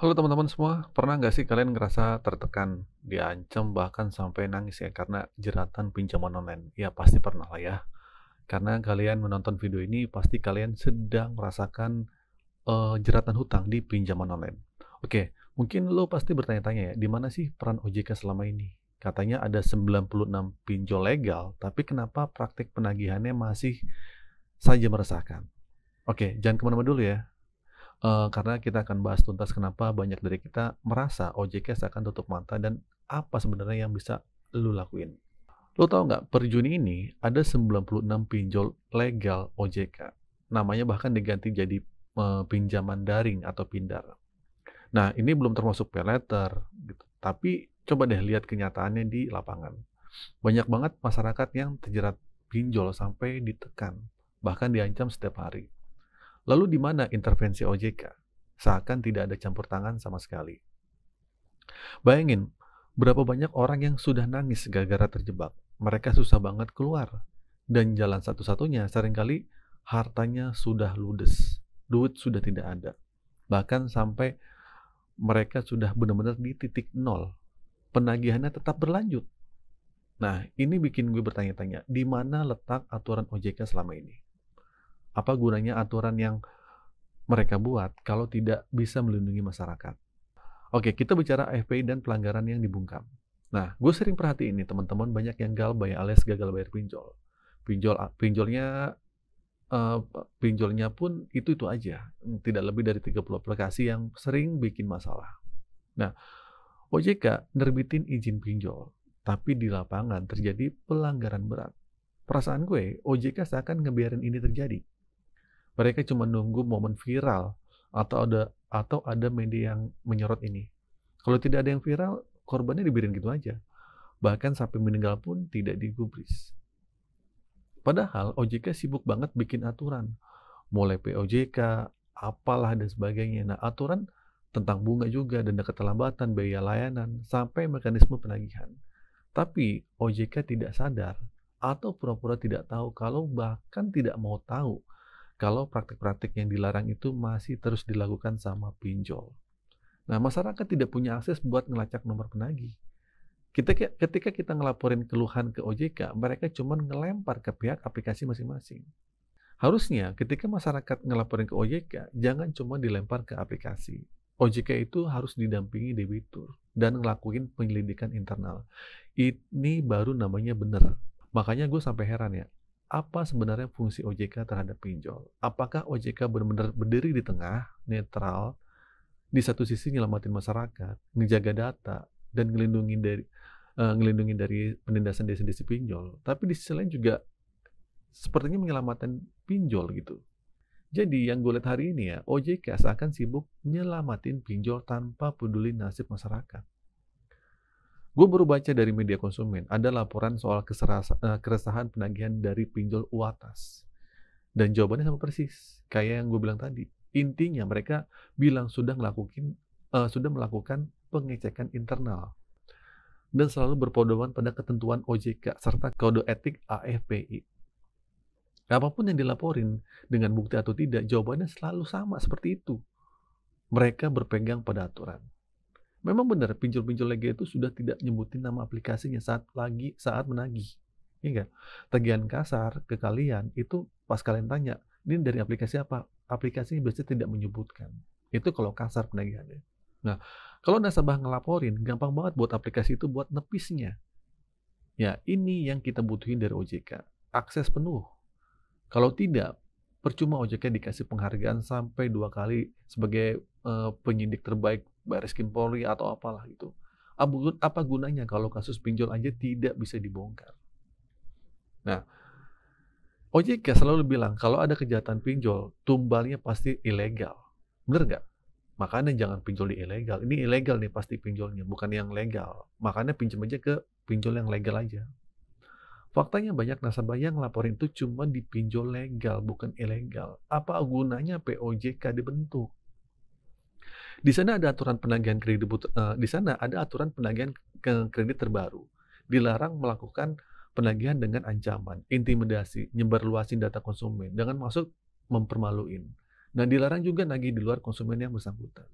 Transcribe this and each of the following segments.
Halo teman-teman semua, pernah nggak sih kalian ngerasa tertekan, diancam bahkan sampai nangis ya karena jeratan pinjaman online? Ya pasti pernah lah ya. Karena kalian menonton video ini pasti kalian sedang merasakan jeratan hutang di pinjaman online. Oke, mungkin lo pasti bertanya-tanya ya, di mana sih peran OJK selama ini? Katanya ada 96 pinjol legal, tapi kenapa praktik penagihannya masih saja meresahkan? Oke, jangan kemana-mana dulu ya. Karena kita akan bahas tuntas kenapa banyak dari kita merasa OJK seakan tutup mata dan apa sebenarnya yang bisa lu lakuin. Lu tahu nggak, per Juni ini ada 96 pinjol legal OJK. Namanya bahkan diganti jadi pinjaman daring atau pindar. Nah, ini belum termasuk pay letter gitu. Tapi coba deh lihat kenyataannya di lapangan. Banyak banget masyarakat yang terjerat pinjol sampai ditekan, bahkan diancam setiap hari. Lalu di mana intervensi OJK? Seakan tidak ada campur tangan sama sekali. Bayangin, berapa banyak orang yang sudah nangis gara-gara terjebak. Mereka susah banget keluar. Dan jalan satu-satunya seringkali hartanya sudah ludes. Duit sudah tidak ada. Bahkan sampai mereka sudah benar-benar di titik nol. Penagihannya tetap berlanjut. Nah, ini bikin gue bertanya-tanya, di mana letak aturan OJK selama ini? Apa gunanya aturan yang mereka buat kalau tidak bisa melindungi masyarakat? Oke, kita bicara FPI dan pelanggaran yang dibungkam. Nah, gue sering perhatiin nih teman-teman banyak yang galbay alias gagal bayar pinjol. Pinjolnya eh, pinjolnya pun itu aja, tidak lebih dari 30 aplikasi yang sering bikin masalah. Nah, OJK nerbitin izin pinjol, tapi di lapangan terjadi pelanggaran berat. Perasaan gue, OJK seakan ngebiarin ini terjadi. Mereka cuma nunggu momen viral atau ada media yang menyorot ini. Kalau tidak ada yang viral, korbannya dibiarin gitu aja. Bahkan sampai meninggal pun tidak digubris. Padahal OJK sibuk banget bikin aturan. Mulai POJK, apalah dan sebagainya. Nah, aturan tentang bunga juga, denda keterlambatan, biaya layanan, sampai mekanisme penagihan. Tapi OJK tidak sadar atau pura-pura tidak tahu kalau bahkan tidak mau tahu kalau praktik-praktik yang dilarang itu masih terus dilakukan sama pinjol. Nah, masyarakat tidak punya akses buat ngelacak nomor penagih. Ketika kita ngelaporin keluhan ke OJK, mereka cuma ngelempar ke pihak aplikasi masing-masing. Harusnya ketika masyarakat ngelaporin ke OJK, jangan cuma dilempar ke aplikasi. OJK itu harus didampingi debitur dan ngelakuin penyelidikan internal. Ini baru namanya benar. Makanya gue sampai heran ya, apa sebenarnya fungsi OJK terhadap pinjol? Apakah OJK benar-benar berdiri di tengah, netral, di satu sisi nyelamatin masyarakat, ngejaga data, dan ngelindungin dari penindasan desi-desi pinjol, tapi di sisi lain juga sepertinya menyelamatkan pinjol gitu. Jadi yang gue lihat hari ini ya, OJK seakan sibuk nyelamatin pinjol tanpa peduli nasib masyarakat. Gue baru baca dari media konsumen, ada laporan soal keresahan penagihan dari pinjol UATAS. Dan jawabannya sama persis, kayak yang gue bilang tadi. Intinya mereka bilang sudah melakukan pengecekan internal dan selalu berpedoman pada ketentuan OJK serta kode etik AFPI. Apapun yang dilaporin dengan bukti atau tidak, jawabannya selalu sama seperti itu. Mereka berpegang pada aturan. Memang benar, pinjol-pinjol legal itu sudah tidak nyebutin nama aplikasinya saat menagih. Iya nggak? Tagihan kasar ke kalian itu pas kalian tanya, ini dari aplikasi apa? Aplikasinya biasanya tidak menyebutkan. Itu kalau kasar penagihannya. Nah, kalau nasabah ngelaporin, gampang banget buat aplikasi itu buat nepisnya. Ya, ini yang kita butuhin dari OJK. Akses penuh. Kalau tidak, percuma OJK dikasih penghargaan sampai 2 kali sebagai penyidik terbaik Baris Krim Polri atau apalah gitu. Apa gunanya kalau kasus pinjol aja tidak bisa dibongkar? Nah, OJK selalu bilang kalau ada kejahatan pinjol, tumbalnya pasti ilegal. Bener nggak? Makanya jangan pinjol di ilegal. Ini ilegal nih pasti pinjolnya, bukan yang legal. Makanya pinjam aja ke pinjol yang legal aja. Faktanya banyak nasabah yang laporin itu cuma di pinjol legal, bukan ilegal. Apa gunanya POJK dibentuk? Di sana ada aturan penagihan kredit terbaru. Dilarang melakukan penagihan dengan ancaman, intimidasi, nyebarluasin data konsumen dengan maksud mempermaluin. Nah, dilarang juga nagih di luar konsumen yang bersangkutan.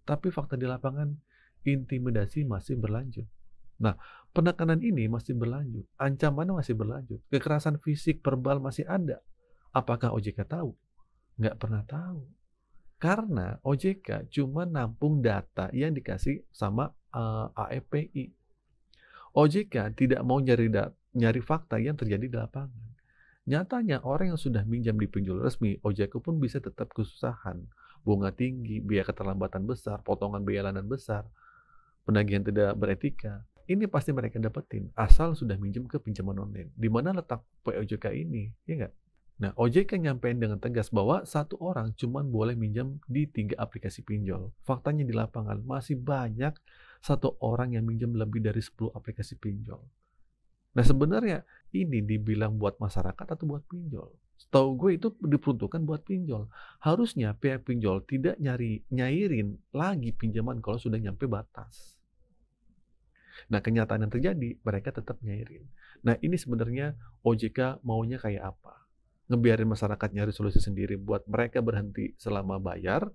Tapi fakta di lapangan, intimidasi masih berlanjut. Nah, penekanan ini masih berlanjut, ancaman masih berlanjut, kekerasan fisik, verbal masih ada. Apakah OJK tahu? Nggak pernah tahu. Karena OJK cuma nampung data yang dikasih sama AFPI. OJK tidak mau nyari fakta yang terjadi di lapangan. Nyatanya orang yang sudah minjam di pinjol resmi, OJK pun bisa tetap kesusahan. Bunga tinggi, biaya keterlambatan besar, potongan biaya layanan besar, penagihan tidak beretika. Ini pasti mereka dapetin, asal sudah minjem ke pinjaman online. Di mana letak POJK ini, ya nggak? Nah, OJK nyampein dengan tegas bahwa satu orang cuma boleh minjam di 3 aplikasi pinjol. Faktanya di lapangan masih banyak satu orang yang minjam lebih dari 10 aplikasi pinjol. Nah, sebenarnya ini dibilang buat masyarakat atau buat pinjol? Setahu gue itu diperuntukkan buat pinjol. Harusnya pihak pinjol tidak nyairin lagi pinjaman kalau sudah nyampe batas. Nah, kenyataan yang terjadi, mereka tetap nyairin. Nah, ini sebenarnya OJK maunya kayak apa? Ngebiarin masyarakat nyari solusi sendiri buat mereka berhenti selama bayar,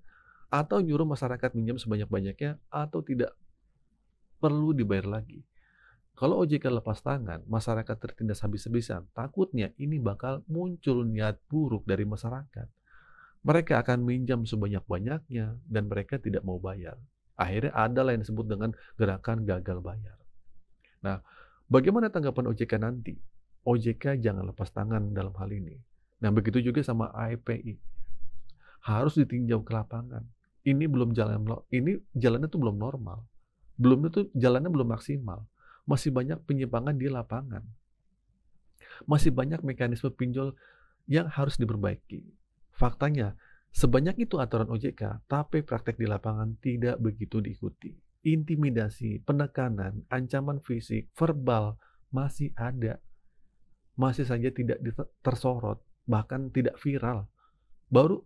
atau nyuruh masyarakat minjam sebanyak-banyaknya, atau tidak perlu dibayar lagi. Kalau OJK lepas tangan, masyarakat tertindas habis-habisan, takutnya ini bakal muncul niat buruk dari masyarakat. Mereka akan minjam sebanyak-banyaknya, dan mereka tidak mau bayar. Akhirnya ada yang disebut dengan gerakan gagal bayar. Nah, bagaimana tanggapan OJK nanti? OJK jangan lepas tangan dalam hal ini. Nah, begitu juga sama AFPI. Harus ditinjau ke lapangan. Ini jalannya tuh belum normal. Jalannya belum maksimal. Masih banyak penyimpangan di lapangan. Masih banyak mekanisme pinjol yang harus diperbaiki. Faktanya, sebanyak itu aturan OJK, tapi praktek di lapangan tidak begitu diikuti. Intimidasi, penekanan, ancaman fisik, verbal masih ada. Masih saja tidak tersorot, bahkan tidak viral. Baru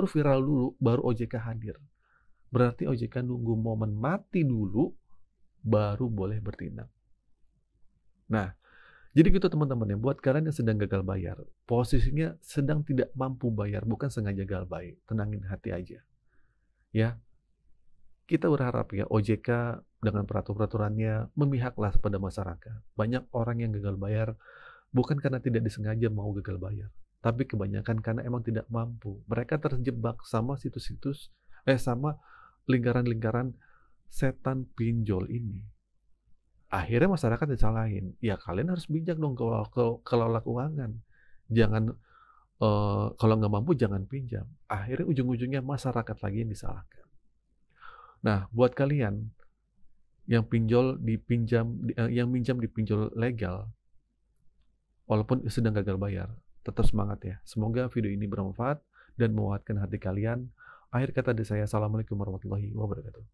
viral dulu, baru OJK hadir. Berarti OJK nunggu momen mati dulu, baru boleh bertindak. Nah, jadi gitu teman-teman ya, buat kalian yang sedang gagal bayar, posisinya sedang tidak mampu bayar, bukan sengaja gagal bayar. Tenangin hati aja. Ya, kita berharap ya OJK dengan peraturannya memihaklah pada masyarakat. Banyak orang yang gagal bayar bukan karena tidak disengaja mau gagal bayar, tapi kebanyakan karena emang tidak mampu. Mereka terjebak sama sama lingkaran-lingkaran setan pinjol ini. Akhirnya masyarakat disalahin. Ya kalian harus bijak dong kalau kelola keuangan. Jangan kalau nggak mampu jangan pinjam. Akhirnya ujung-ujungnya masyarakat lagi yang disalahkan. Nah, buat kalian yang yang minjam di pinjol legal, walaupun sedang gagal bayar, tetap semangat ya. Semoga video ini bermanfaat dan menguatkan hati kalian. Akhir kata dari saya, Assalamualaikum warahmatullahi wabarakatuh.